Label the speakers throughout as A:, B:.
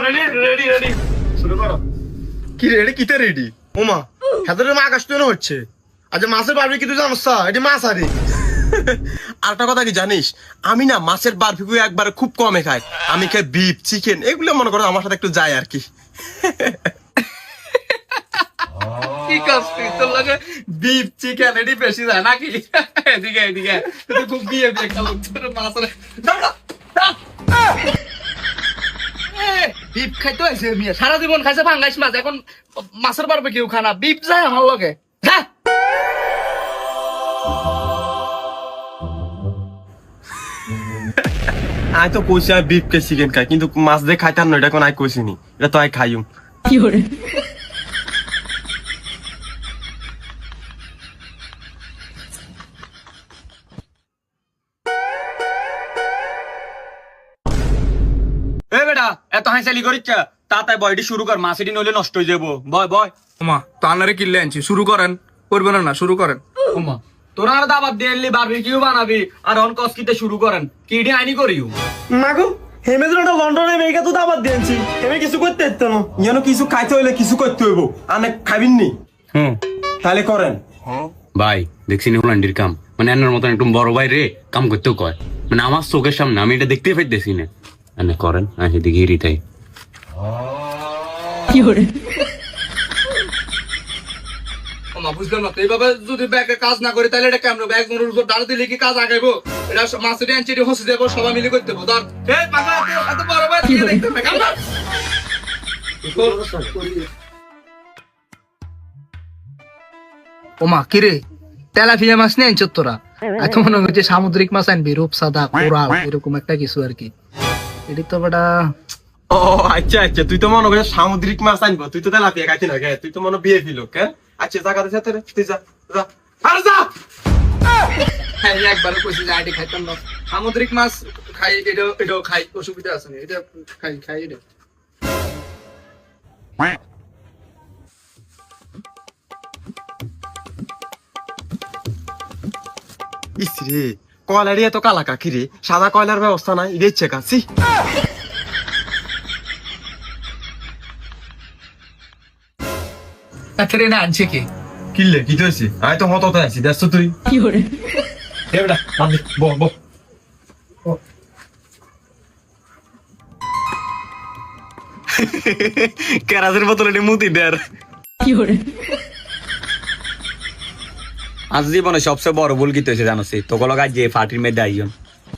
A: Ready ready শুরু করো।
B: কি রেডি কিতে রেডি ওমা হেদারে মা আকাশ তো হচ্ছে আজ মাছের বারবিকিউ তুই জানোস এটি মাছ আরে আরেকটা কথা কি জানিস আমি না মাছের বারবিকিউ একবারে খুব কমে খাই আমি খাই বিফ চিকেন এগুলো মনে করো আমার সাথে একটু যায় আর কি
A: কি করছিস তোর লাগে বিফ চিকেন এটি বেশি যায় নাকি এদিকে এদিকে তুই খুব বিয়ে বিয়ে খালো তোর মাছের বিফ খাইতে হয়েছে মিয়া সারা জীবন খাইছে ভাঙ্গাইশ মাছ এখন মাছের বারবিকিউ খানা বিফ যায় আমার লগে যা
B: আই তো কইছি আমি বিফ কে চিকেন খাই কিন্তু মাছ দিয়ে খাইতাম না এটা কোন আই কইছি নি এটা তো আই খাইম
C: কি করে
A: এ বেটা এত হাইসালি করিস তাতাই বয়টি শুরু কর মাছটি নইলে নষ্ট হয়ে যাবো বয় বয়
D: ওমা তো আনারে কিনলে আনছি শুরু করেন করবেন না শুরু করেন
A: ওমা তোরা আর দাবাত দিয়ে এলি বারবিকিউ বানাবি আর অন কসকিতে শুরু করেন কিডি আইনি করিও
E: মাগো হেমে তো লন্ডনে মেয়েকে তো দাবাত দিয়েছি হেমে কিছু করতে পারতো না
B: যেন কিছু খাইতে হইলে কিছু করতে হইব আনে খাবিন নি তাহলে করেন
F: ভাই দেখছি নি হোল্যান্ডের কাম মানে এনার মতন একদম বড় ভাই রে কাম করতেও কয় মানে আমার চোখের সামনে আমি এটা দেখতেই পাইতেছি না এনে করেন আমি সেদিকে হিরিতাই
C: কি করে
A: ওমা বুঝলাম না তো এইভাবে যদি ব্যাগে কাজ না করি তাহলে এটা কেমন ব্যাগ মনের উপর ডাল দিলে কি কাজ আগাইবো এটা মাছটি আনছি হসে দেবো সবাই মিলে করতে দেবো ধর পাগলা এত বড় ভাই দিয়ে দেখতে হবে কামনা
G: ওমা কিরে তেলাপিয়া মাছ নিয়ে আনছ তোরা এত মনে হচ্ছে সামুদ্রিক মাছ আনবি রূপসাদা কোরাল এরকম একটা কিছু আর কি এটি তো বেটা
B: ও আচ্ছা আচ্ছা তুই তো মনে করিস সামুদ্রিক মাছ আনবো তুই তো তেলাপিয়া খাইতি না তুই তো মনে বিয়ে ফিল কেন আচ্ছা জায়গাতে যেতে রে তুই যা যা আরে যা
A: হ্যাঁ একবার কইছি যে আইডি খাইতাম না সামুদ্রিক মাছ খাই এটাও খাই অসুবিধা আছে না এটা খাই খাই এটা
B: ইসরে কয়লারই এত কালা কাকি রে সাদা কয়লার ব্যবস্থা নাই এটা ইচ্ছে কাছি
G: এখানে না আনছে কি
B: কিনলে কি হয়েছে আমি তো হত আছি দেখছো তুই
C: কি করে
B: বেটা বহ বহ কেরাজের বোতলে মুতি দেয়
C: কি করে
F: আজ জীবনে সবচেয়ে বড় ভুল কি হয়েছে জানো তো গলগায় যে ফাটির মেয়েদের আইজন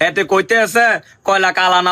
F: এতে কইতে আছে কয়লা কালা না